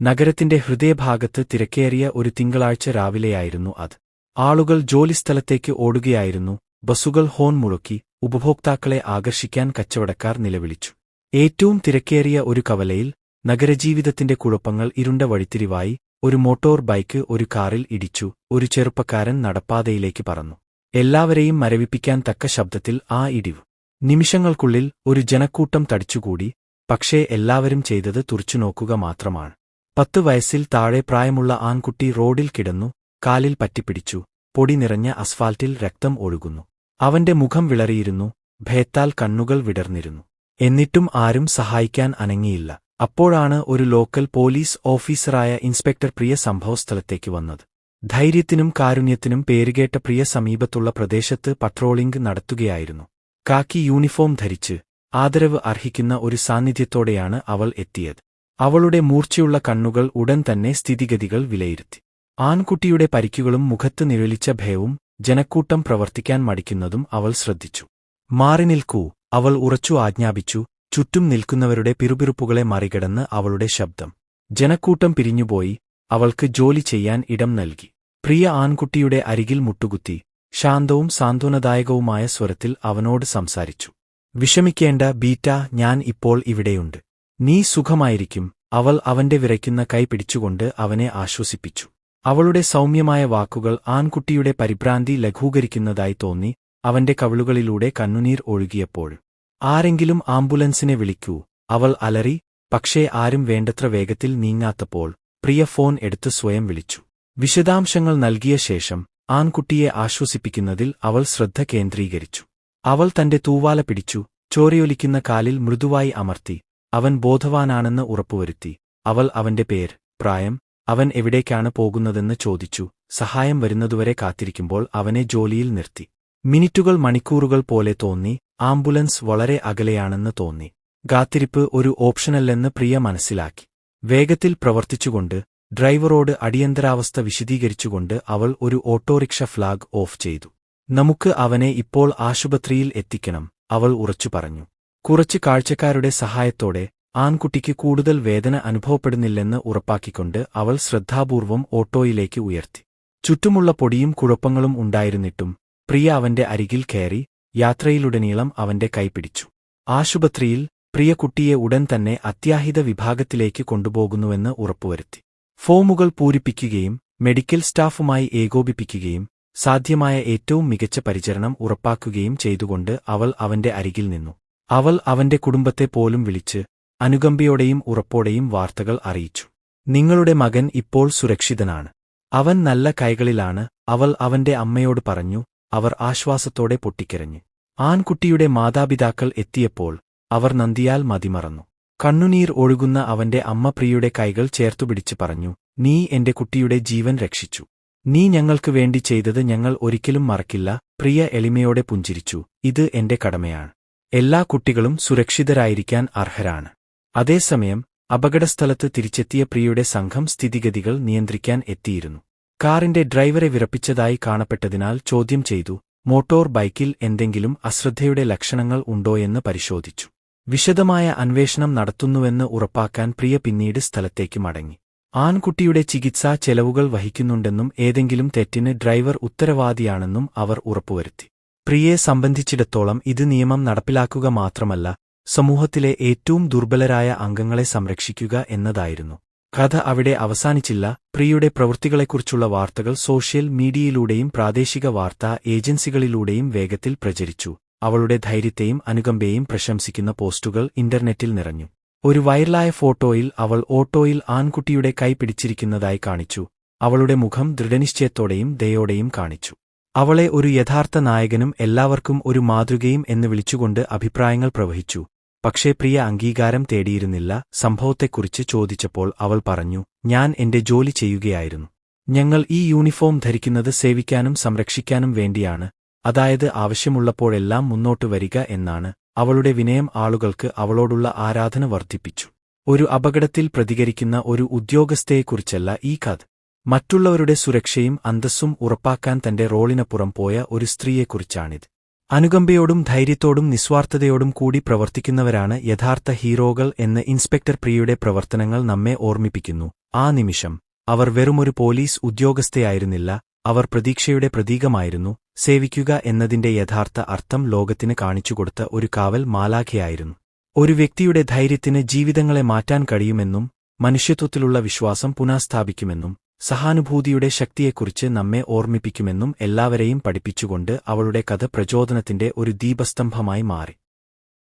നഗരത്തിന്റെ ഹൃദയഭാഗത്ത് തിരക്കേറിയ ഒരു തിങ്കളാഴ്ച രാവിലെയായിരുന്നു അത്. ആളുകൾ ജോലിസ്ഥലത്തേക്ക് ഓടുകയായിരുന്നു, ബസ്സുകൾ ഹോൺ മുഴക്കി, ഉപഭോക്താക്കളെ ആകർഷിക്കാൻ കച്ചവടക്കാർ നിലവിളിച്ചു. ഏറ്റവും തിരക്കേറിയ ഒരു കവലയിൽ, നഗരജീവിതത്തിന്റെ കുഴപ്പങ്ങൾ ഇരുണ്ട വഴിത്തിരിവായി, ഒരു മോട്ടോർ ബൈക്ക് ഒരു കാറിൽ ഇടിച്ചു, ഒരു ചെറുപ്പക്കാരൻ നടപ്പാതയിലേക്ക് പറന്നു. എല്ലാവരെയും മരവിപ്പിക്കാൻ തക്ക ശബ്ദത്തിൽ ആ ഇടിവ്. നിമിഷങ്ങൾക്കുള്ളിൽ ഒരു ജനക്കൂട്ടം തടിച്ചുകൂടി, പക്ഷേ എല്ലാവരും ചെയ്തത് തുറിച്ചുനോക്കുക മാത്രമാണ്. 10 വയസ്സിൽ താഴെ പ്രായമുള്ള ആൺകുട്ടി റോഡിൽ കിടന്നു, കാലിൽ പറ്റിപ്പിടിച്ചു, പൊടി നിറഞ്ഞ അസ്ഫാൽറ്റിൽ രക്തം ഒഴുകുന്നു. അവന്റെ മുഖം വിളറിയിരുന്നു, ഭയത്താൽ കണ്ണുകൾ വിടർന്നിരുന്നു. എന്നിട്ടും ആരും സഹായിക്കാൻ അനങ്ങിയില്ല. അപ്പോഴാണ് ഒരു ലോക്കൽ പോലീസ് ഓഫീസറായ ഇൻസ്പെക്ടർ പ്രിയ സംഭവസ്ഥലത്തേക്ക് വന്നത്. ധൈര്യത്തിനും കാരുണ്യത്തിനും പേരുകേട്ട പ്രിയ സമീപത്തുള്ള പ്രദേശത്ത് പട്രോളിംഗ് നടത്തുകയായിരുന്നു. കാക്കി യൂണിഫോം ധരിച്ച്, ആദരവ് അർഹിക്കുന്ന ഒരു സാന്നിധ്യത്തോടെയാണ് അവൾ എത്തിയത്. അവളുടെ മൂർച്ചയുള്ള കണ്ണുകൾ ഉടൻ തന്നെ സ്ഥിതിഗതികൾ വിലയിരുത്തി. ആൺകുട്ടിയുടെ പരിക്കുകളും മുഖത്ത് നിഴലിച്ച ഭയവും ജനക്കൂട്ടം പ്രവർത്തിക്കാൻ മടിക്കുന്നതും അവൾ ശ്രദ്ധിച്ചു. മാറി നിൽക്കൂ, അവൾ ഉറച്ചു ആജ്ഞാപിച്ചു. ചുറ്റും നിൽക്കുന്നവരുടെ പിറുപിറുപ്പുകളെ മറികടന്ന് അവളുടെ ശബ്ദം. ജനക്കൂട്ടം പിരിഞ്ഞുപോയി. അവൾക്ക് ജോലി ചെയ്യാൻ ഇടം നൽകി. പ്രിയ ആൺകുട്ടിയുടെ അരികിൽ മുട്ടുകുത്തി, ശാന്തവും സാന്ത്വനദായകവുമായ സ്വരത്തിൽ അവനോട് സംസാരിച്ചു. വിഷമിക്കേണ്ട ബീറ്റ, ഞാൻ ഇപ്പോൾ ഇവിടെയുണ്ട്. നീ സുഖമായിരിക്കും. അവൾ അവന്റെ വിറയ്ക്കുന്ന കൈ പിടിച്ചുകൊണ്ട് അവനെ ആശ്വസിപ്പിച്ചു. അവളുടെ സൗമ്യമായ വാക്കുകൾ ആൺകുട്ടിയുടെ പരിഭ്രാന്തി ലഘൂകരിക്കുന്നതായി തോന്നി. അവന്റെ കവിളുകളിലൂടെ കണ്ണുനീർ ഒഴുകിയപ്പോൾ, ആരെങ്കിലും ആംബുലൻസിനെ വിളിക്കൂ, അവൾ അലറി. പക്ഷേ ആരും വേണ്ടത്ര വേഗത്തിൽ നീങ്ങാത്തപ്പോൾ പ്രിയ ഫോൺ എടുത്ത് സ്വയം വിളിച്ചു. വിശദാംശങ്ങൾ നൽകിയ ശേഷം ആൺകുട്ടിയെ ആശ്വസിപ്പിക്കുന്നതിൽ അവൾ ശ്രദ്ധ കേന്ദ്രീകരിച്ചു. അവൾ തന്റെ തൂവാല പിടിച്ചു, ചോരയൊലിക്കുന്ന കാലിൽ മൃദുവായി അമർത്തി. അവൻ ബോധവാനാണെന്ന് ഉറപ്പുവരുത്തി. അവൾ അവന്റെ പേര്, പ്രായം, അവൻ എവിടേക്കാണ് പോകുന്നതെന്ന് ചോദിച്ചു. സഹായം വരുന്നതുവരെ കാത്തിരിക്കുമ്പോൾ അവനെ ജോലിയിൽ നിർത്തി. മിനിറ്റുകൾ മണിക്കൂറുകൾ പോലെ തോന്നി. ആംബുലൻസ് വളരെ അകലെയാണെന്ന് തോന്നി. കാത്തിരിപ്പ് ഒരു ഓപ്ഷനല്ലെന്ന് പ്രിയ മനസ്സിലാക്കി. വേഗത്തിൽ പ്രവർത്തിച്ചുകൊണ്ട്, ഡ്രൈവറോട് അടിയന്തരാവസ്ഥ വിശദീകരിച്ചുകൊണ്ട് അവൾ ഒരു ഓട്ടോറിക്ഷ ഫ്ലാഗ് ഓഫ് ചെയ്തു. നമുക്ക് അവനെ ഇപ്പോൾ ആശുപത്രിയിൽ എത്തിക്കണം, അവൾ ഉറച്ചു പറഞ്ഞു. കുറച്ച് കാഴ്ചക്കാരുടെ സഹായത്തോടെ ആൺകുട്ടിക്ക് കൂടുതൽ വേദന അനുഭവപ്പെടുന്നില്ലെന്ന് ഉറപ്പാക്കിക്കൊണ്ട് അവൾ ശ്രദ്ധാപൂർവം ഓട്ടോയിലേക്ക് ഉയർത്തി. ചുറ്റുമുള്ള പൊടിയും കുഴപ്പങ്ങളും ഉണ്ടായിരുന്നിട്ടും പ്രിയ അവന്റെ അരികിൽ കയറി. യാത്രയിലുടനീളം അവന്റെ കൈപിടിച്ചു. ആശുപത്രിയിൽ പ്രിയ കുട്ടിയെ ഉടൻ തന്നെ അത്യാഹിത വിഭാഗത്തിലേക്ക് കൊണ്ടുപോകുന്നുവെന്ന് ഉറപ്പുവരുത്തി. ഫോമുകൾ പൂരിപ്പിക്കുകയും മെഡിക്കൽ സ്റ്റാഫുമായി ഏകോപിപ്പിക്കുകയും സാധ്യമായ ഏറ്റവും മികച്ച പരിചരണം ഉറപ്പാക്കുകയും ചെയ്തുകൊണ്ട് അവൾ അവന്റെ അരികിൽ നിന്നു. അവൾ അവന്റെ കുടുംബത്തെ പോലും വിളിച്ച് അനുകമ്പയോടെയും ഉറപ്പോടെയും വാർത്തകൾ അറിയിച്ചു. നിങ്ങളുടെ മകൻ ഇപ്പോൾ സുരക്ഷിതനാണ്. അവൻ നല്ല കൈകളിലാണ്, അവൾ അവന്റെ അമ്മയോട് പറഞ്ഞു. അവർ ആശ്വാസത്തോടെ പൊട്ടിക്കരഞ്ഞു. ആൺകുട്ടിയുടെ മാതാപിതാക്കൾ എത്തിയപ്പോൾ അവർ നന്ദിയാൽ മതിമറന്നു. കണ്ണുനീർ ഒഴുകുന്ന അവന്റെ അമ്മ പ്രിയയുടെ കൈകൾ ചേർത്തുപിടിച്ച് പറഞ്ഞു, നീ എന്റെ കുട്ടിയുടെ ജീവൻ രക്ഷിച്ചു. നീ ഞങ്ങൾക്ക് വേണ്ടി ചെയ്തത് ഞങ്ങൾ ഒരിക്കലും മറക്കില്ല. പ്രിയ എളിമയോടെ പുഞ്ചിരിച്ചു. ഇത് എന്റെ കടമയാണ്. എല്ലാ കുട്ടികളും സുരക്ഷിതരായിരിക്കാൻ അർഹരാണ്. അതേസമയം അപകടസ്ഥലത്ത് തിരിച്ചെത്തിയ പ്രിയയുടെ സംഘം സ്ഥിതിഗതികൾ നിയന്ത്രിക്കാൻ എത്തിയിരുന്നു. കാറിന്റെ ഡ്രൈവറെ വിറപ്പിച്ചതായി കാണപ്പെട്ടതിനാൽ ചോദ്യം ചെയ്തു. മോട്ടോർ ബൈക്കിൽ എന്തെങ്കിലും അശ്രദ്ധയുടെ ലക്ഷണങ്ങൾ ഉണ്ടോയെന്ന് പരിശോധിച്ചു. വിശദമായ അന്വേഷണം നടത്തുന്നുവെന്ന് ഉറപ്പാക്കാൻ പ്രിയ പിന്നീട് സ്ഥലത്തേക്ക് മടങ്ങി. ആൺകുട്ടിയുടെ ചികിത്സാ ചെലവുകൾ വഹിക്കുന്നുണ്ടെന്നും ഏതെങ്കിലും തെറ്റിന് ഡ്രൈവർ ഉത്തരവാദിയാണെന്നും അവർ ഉറപ്പുവരുത്തി. പ്രിയയെ സംബന്ധിച്ചിടത്തോളം ഇത് നിയമം നടപ്പിലാക്കുക മാത്രമല്ല, സമൂഹത്തിലെ ഏറ്റവും ദുർബലരായ അംഗങ്ങളെ സംരക്ഷിക്കുക എന്നതായിരുന്നു. കഥ അവിടെ അവസാനിച്ചില്ല. പ്രിയയുടെ പ്രവൃത്തികളെക്കുറിച്ചുള്ള വാർത്തകൾ സോഷ്യൽ മീഡിയയിലൂടെയും പ്രാദേശിക വാർത്താ ഏജൻസികളിലൂടെയും വേഗത്തിൽ പ്രചരിച്ചു. അവളുടെ ധൈര്യത്തെയും അനുകമ്പയെയും പ്രശംസിക്കുന്ന പോസ്റ്റുകൾ ഇന്റർനെറ്റിൽ നിറഞ്ഞു. ഒരു വൈറലായ ഫോട്ടോയിൽ അവൾ ഓട്ടോയിൽ ആൺകുട്ടിയുടെ കൈ പിടിച്ചിരിക്കുന്നതായി കാണിച്ചു. അവളുടെ മുഖം ദൃഢനിശ്ചയത്തോടെയും ദയോടെയും കാണിച്ചു. അവളെ ഒരു യഥാർത്ഥ നായകനും എല്ലാവർക്കും ഒരു മാതൃകയും എന്ന് വിളിച്ചുകൊണ്ട് അഭിപ്രായങ്ങൾ പ്രവഹിച്ചു. പക്ഷേ പ്രിയ അംഗീകാരം തേടിയിരുന്നില്ല. സംഭവത്തെക്കുറിച്ച് ചോദിച്ചപ്പോൾ അവൾ പറഞ്ഞു, ഞാൻ എന്റെ ജോലി ചെയ്യുകയായിരുന്നു. ഞങ്ങൾ ഈ യൂണിഫോം ധരിക്കുന്നത് സേവിക്കാനും സംരക്ഷിക്കാനും വേണ്ടിയാണ്, അതായത് ആവശ്യമുള്ളപ്പോഴെല്ലാം മുന്നോട്ട് വരിക എന്നാണ്. അവളുടെ വിനയം ആളുകൾക്ക് അവളോടുള്ള ആരാധന വർദ്ധിപ്പിച്ചു. ഒരു അപകടത്തിൽ പ്രതികരിക്കുന്ന ഒരു ഉദ്യോഗസ്ഥയെക്കുറിച്ചല്ല ഈ കഥ. മറ്റുള്ളവരുടെ സുരക്ഷയും അന്തസ്സും ഉറപ്പാക്കാൻ തന്റെ റോളിനപ്പുറം പോയ ഒരു സ്ത്രീയെക്കുറിച്ചാണിത്. അനുകമ്പയോടും ധൈര്യത്തോടും നിസ്വാർത്ഥതയോടും കൂടി പ്രവർത്തിക്കുന്നവരാണ് യഥാർത്ഥ ഹീറോകൾ എന്ന് ഇൻസ്പെക്ടർ പ്രിയയുടെ പ്രവർത്തനങ്ങൾ നമ്മെ ഓർമ്മിപ്പിക്കുന്നു. ആ നിമിഷം അവർ വെറുമൊരു പോലീസ് ഉദ്യോഗസ്ഥയായിരുന്നില്ല, അവർ പ്രതീക്ഷയുടെ പ്രതീകമായിരുന്നു. സേവിക്കുക എന്നതിന്റെ യഥാർത്ഥ അർത്ഥം ലോകത്തിന് കാണിച്ചുകൊടുത്ത ഒരു കാവൽ മാലാഖയായിരുന്നു. ഒരു വ്യക്തിയുടെ ധൈര്യത്തിന് ജീവിതങ്ങളെ മാറ്റാൻ കഴിയുമെന്നും മനുഷ്യത്വത്തിലുള്ള വിശ്വാസം പുനഃസ്ഥാപിക്കുമെന്നും സഹാനുഭൂതിയുടെ ശക്തിയെക്കുറിച്ച് നമ്മെ ഓർമ്മിപ്പിക്കുമെന്നും എല്ലാവരെയും പഠിപ്പിച്ചുകൊണ്ട് അവളുടെ കഥ പ്രചോദനത്തിന്റെ ഒരു ദീപസ്തംഭമായി മാറി.